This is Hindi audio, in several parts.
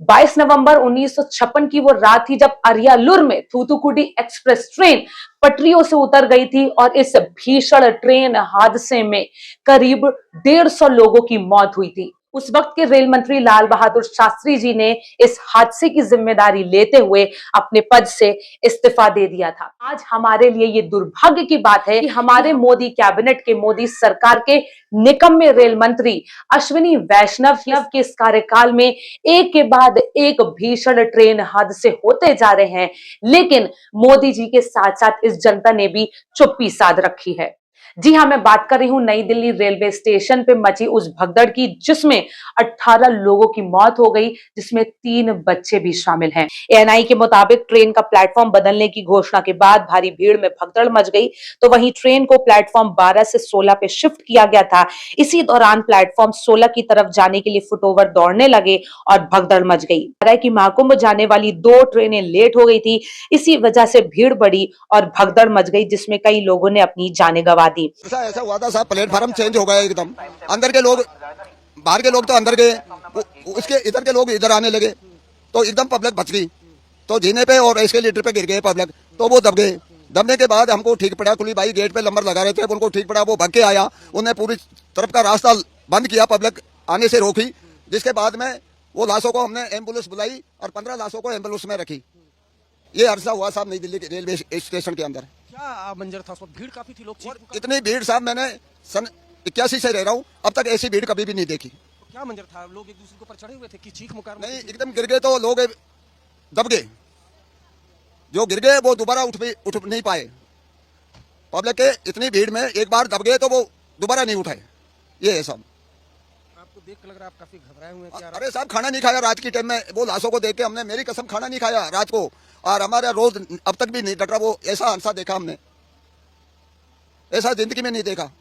22 नवंबर 1956 की वो रात थी जब अरियालुर में थूथुकुडी एक्सप्रेस ट्रेन पटरियों से उतर गई थी और इस भीषण ट्रेन हादसे में करीब 150 लोगों की मौत हुई थी। उस वक्त के रेल मंत्री लाल बहादुर शास्त्री जी ने इस हादसे की जिम्मेदारी लेते हुए अपने पद से इस्तीफा दे दिया था। आज हमारे लिए ये दुर्भाग्य की बात है कि हमारे मोदी कैबिनेट के, मोदी सरकार के निकम्मे रेल मंत्री अश्विनी वैष्णव के इस कार्यकाल में एक के बाद एक भीषण ट्रेन हादसे होते जा रहे हैं, लेकिन मोदी जी के साथ साथ इस जनता ने भी चुप्पी साध रखी है। जी हां, मैं बात कर रही हूं नई दिल्ली रेलवे स्टेशन पे मची उस भगदड़ की जिसमें 18 लोगों की मौत हो गई, जिसमें 3 बच्चे भी शामिल हैं। एएनआई के मुताबिक ट्रेन का प्लेटफॉर्म बदलने की घोषणा के बाद भारी भीड़ में भगदड़ मच गई, तो वहीं ट्रेन को प्लेटफॉर्म 12 से 16 पे शिफ्ट किया गया था। इसी दौरान प्लेटफॉर्म 16 की तरफ जाने के लिए फुटओवर दौड़ने लगे और भगदड़ मच गई। कि महाकुंभ जाने वाली 2 ट्रेनें लेट हो गई थी, इसी वजह से भीड़ बढ़ी और भगदड़ मच गई, जिसमें कई लोगों ने अपनी जानें गंवा दी। ऐसा हुआ था साहब, प्लेटफार्म चेंज हो गया एकदम। अंदर के लोग, बाहर के लोग तो अंदर गए, उसके इधर के लोग इधर आने लगे, तो एकदम पब्लिक बच गई। तो जीने पे और एस्केलेटर पे गिर गए पब्लिक, तो वो दब गए। दबने के बाद हमको ठीक पड़ा, कुली भाई गेट पे नंबर लगा रहे थे, उनको ठीक पड़ा, वो भाग के आया, उन्हें पूरी तरफ का रास्ता बंद किया, पब्लिक आने से रोकी। जिसके बाद में वो लाशों को हमने एम्बुलेंस बुलाई और 15 लाशों को एम्बुलेंस में रखी। ये हादसा हुआ साहब नई दिल्ली के रेलवे स्टेशन के अंदर। क्या मंजर था? भीड़ काफी थी, लोग इतनी भीड़ साहब मैंने सन 81 से रह रहा हूँ, अब तक ऐसी भीड़ कभी भी नहीं देखी। तो क्या मंजर था? लोग एक दूसरे के ऊपर चढ़े हुए थे कि चीख मुकार? नहीं, एकदम गिर गए, तो लोग दब गए। जो गिर गए वो दोबारा उठ नहीं पाए। पब्लिक के इतनी भीड़ में एक बार दब गए तो वो दोबारा नहीं उठाए। ये है सब। आपको देख के लग रहा है आप काफी घबराए हुए हैं। अरे साहब, खाना नहीं खाया रात के टाइम में, वो लाशों को देख के हमने, मेरी कसम, खाना नहीं खाया रात को, और हमारा रोज अब तक भी नहीं डट रहा। वो ऐसा हादसा देखा हमने, ऐसा जिंदगी में नहीं देखा।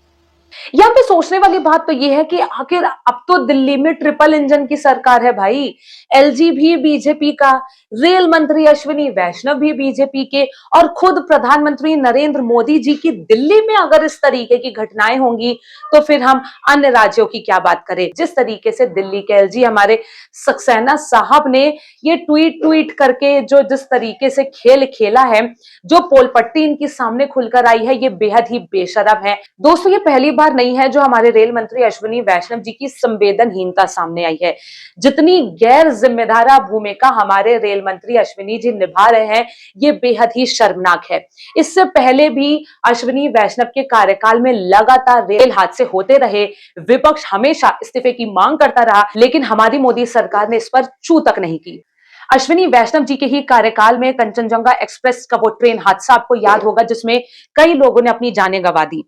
यहाँ पे सोचने वाली बात तो ये है कि आखिर अब तो दिल्ली में ट्रिपल इंजन की सरकार है भाई। एलजी भी बीजेपी का, रेल मंत्री अश्विनी वैष्णव भी बीजेपी के, और खुद प्रधानमंत्री नरेंद्र मोदी जी की दिल्ली में अगर इस तरीके की घटनाएं होंगी तो फिर हम अन्य राज्यों की क्या बात करें। जिस तरीके से दिल्ली के एलजी हमारे सक्सेना साहब ने ये ट्वीट करके जो जिस तरीके से खेल खेला है, जो पोल पट्टी इनकी सामने खुलकर आई है, ये बेहद ही बेशरम है। दोस्तों, ये पहली बार नहीं है जो हमारे रेल मंत्री अश्विनी वैष्णव जी की संवेदनहीनता सामने आई है। जितनी गैर जिम्मेदारा भूमिका हमारे रेल मंत्री अश्विनी जी निभा रहे हैं, ये बेहद ही शर्मनाक है। इससे पहले भी अश्विनी वैष्णव के कार्यकाल में लगातार रेल हादसे होते रहे, विपक्ष हमेशा इस्तीफे की मांग करता रहा, लेकिन हमारी मोदी सरकार ने इस पर चू तक नहीं की। अश्विनी वैष्णव जी के ही कार्यकाल में कंचनजंगा एक्सप्रेस का वो ट्रेन हादसा आपको याद होगा, जिसमें कई लोगों ने अपनी जानें गंवा दी।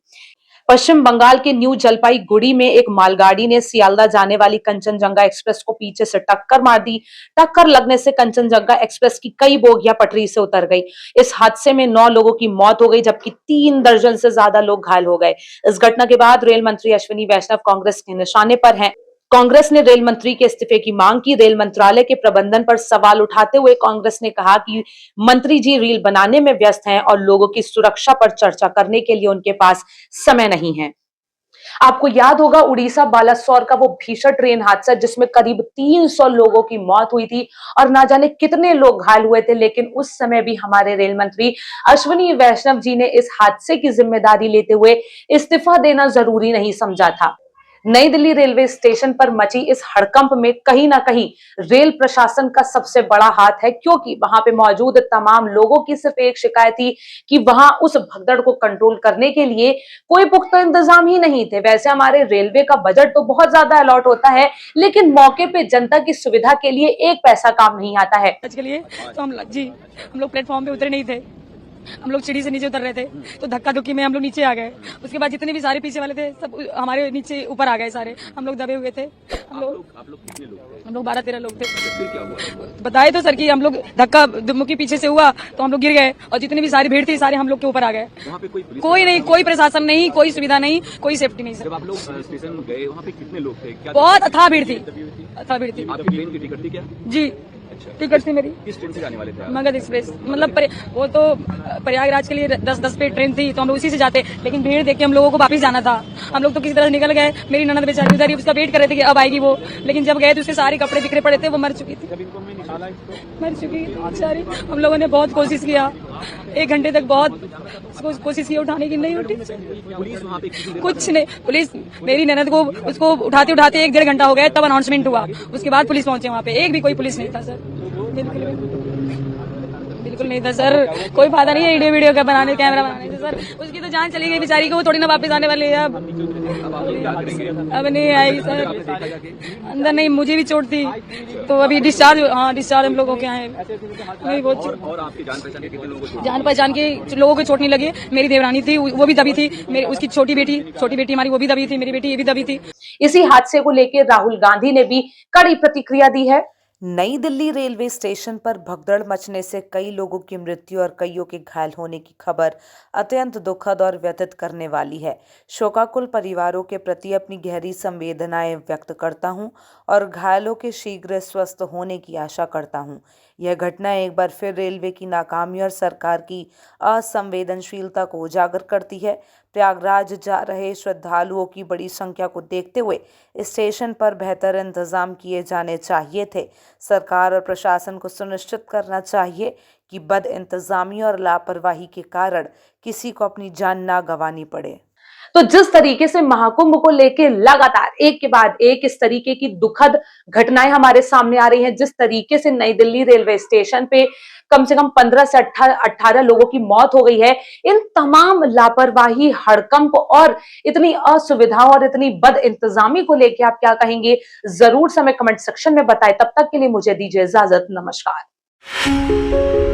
पश्चिम बंगाल के न्यू जलपाईगुड़ी में एक मालगाड़ी ने सियालदा जाने वाली कंचनजंगा एक्सप्रेस को पीछे से टक्कर मार दी। टक्कर लगने से कंचनजंगा एक्सप्रेस की कई बोगियां पटरी से उतर गई। इस हादसे में 9 लोगों की मौत हो गई, जबकि 3 दर्जन से ज्यादा लोग घायल हो गए। इस घटना के बाद रेल मंत्री अश्विनी वैष्णव कांग्रेस के निशाने पर हैं। कांग्रेस ने रेल मंत्री के इस्तीफे की मांग की। रेल मंत्रालय के प्रबंधन पर सवाल उठाते हुए कांग्रेस ने कहा कि मंत्री जी रील बनाने में व्यस्त हैं और लोगों की सुरक्षा पर चर्चा करने के लिए उनके पास समय नहीं है। आपको याद होगा उड़ीसा बालासोर का वो भीषण ट्रेन हादसा, जिसमें करीब 300 लोगों की मौत हुई थी और ना जाने कितने लोग घायल हुए थे, लेकिन उस समय भी हमारे रेल मंत्री अश्विनी वैष्णव जी ने इस हादसे की जिम्मेदारी लेते हुए इस्तीफा देना जरूरी नहीं समझा था। नई दिल्ली रेलवे स्टेशन पर मची इस हड़कंप में कहीं ना कहीं रेल प्रशासन का सबसे बड़ा हाथ है, क्योंकि वहां पे मौजूद तमाम लोगों की सिर्फ एक शिकायत थी कि वहां उस भगदड़ को कंट्रोल करने के लिए कोई पुख्ता इंतजाम ही नहीं थे। वैसे हमारे रेलवे का बजट तो बहुत ज्यादा अलॉट होता है, लेकिन मौके पे जनता की सुविधा के लिए एक पैसा काम नहीं आता है। के लिए तो हम लोग प्लेटफॉर्म पे उतरे नहीं थे, हम लोग सीढ़ी से नीचे उतर रहे थे, तो धक्का धुक्की में हम लोग नीचे आ गए। उसके बाद जितने भी सारे पीछे वाले थे सब हमारे नीचे ऊपर आ गए सारे, हम लोग दबे हुए थे। हम लोग 12-13 लोग थे। बताए तो सर कि हम लोग धक्का धुक्की पीछे से हुआ तो हम लोग गिर गए, और जितनी भी सारी भीड़ थी सारे हम लोग के ऊपर आ गए। कोई नहीं, कोई प्रशासन नहीं, कोई सुविधा नहीं, कोई सेफ्टी नहीं। सर, जब आप लोग स्टेशन गए वहाँ पे कितने लोग थे? बहुत अथाह भीड़ थी, अथाह भीड़ थी। आपकी ट्रेन की टिकट थी क्या? जी। टिकट थी मेरी। किस ट्रेन से जाने वाले थे आप? मगध एक्सप्रेस, मतलब वो तो प्रयागराज के लिए 10-10 पे ट्रेन थी, तो हम लोग उसी से जाते, लेकिन भीड़ देख के हम लोगों को वापस जाना था। हम लोग तो किसी तरह निकल गए। मेरी ननद बेचारी उधर ही उसका वेट कर रहे थे कि अब आएगी वो, लेकिन जब गए तो उसके सारे कपड़े बिखरे पड़े थे, वो मर चुकी थी। मर चुकी थी बेचारी। हम लोगों ने बहुत कोशिश किया, 1 घंटे तक बहुत कोशिश की उठाने की, नहीं उठी। पुलिस वहाँ पे कुछ नहीं, पुलिस मेरी ननद को उसको उठाते उठाते 1-1.5 घंटा हो गया, तब अनाउंसमेंट हुआ, उसके बाद पुलिस पहुंचे वहाँ पे। एक भी कोई पुलिस नहीं था सर, बिल्कुल नहीं था सर। कोई फायदा नहीं है वीडियो का बनाने, कैमरा बनाने से सर। उसकी तो जान चली गई बेचारी को, वो थोड़ी ना वापस आने वाली है अब नहीं आएगी सर। अंदर नहीं, मुझे भी चोट थी, तो अभी डिस्चार्ज, हाँ डिस्चार्ज हम लोग हो के आए। नहीं वो और आपकी जान पहचान के कितने लोगों को जान पहचान के लोगों को चोट नहीं लगी। मेरी देवरानी थी, वो भी दबी थी। मेरी उसकी छोटी बेटी हमारी, वो भी दबी थी। मेरी बेटी ये भी दबी थी। इसी हादसे को लेकर राहुल गांधी ने भी कड़ी प्रतिक्रिया दी है। नई दिल्ली रेलवे स्टेशन पर भगदड़ मचने से कई लोगों की मृत्यु और कईयों के घायल होने की खबर अत्यंत दुखद और व्यथित करने वाली है। शोकाकुल परिवारों के प्रति अपनी गहरी संवेदनाएं व्यक्त करता हूं और घायलों के शीघ्र स्वस्थ होने की आशा करता हूं। यह घटना एक बार फिर रेलवे की नाकामी और सरकार की असंवेदनशीलता को उजागर करती है। प्रयागराज जा रहे श्रद्धालुओं की बड़ी संख्या को देखते हुए स्टेशन पर बेहतर इंतजाम किए जाने चाहिए थे। सरकार और प्रशासन को सुनिश्चित करना चाहिए कि बद इंतजामी और लापरवाही के कारण किसी को अपनी जान ना गंवानी पड़े। तो जिस तरीके से महाकुंभ को लेकर लगातार एक के बाद एक इस तरीके की दुखद घटनाएं हमारे सामने आ रही हैं, जिस तरीके से नई दिल्ली रेलवे स्टेशन पे कम से कम 15 से 18 लोगों की मौत हो गई है, इन तमाम लापरवाही, हड़कंप और इतनी असुविधाओं और इतनी बद इंतजामी को लेकर आप क्या कहेंगे, जरूर से हमें कमेंट सेक्शन में बताएं। तब तक के लिए मुझे दीजिए इजाजत। नमस्कार।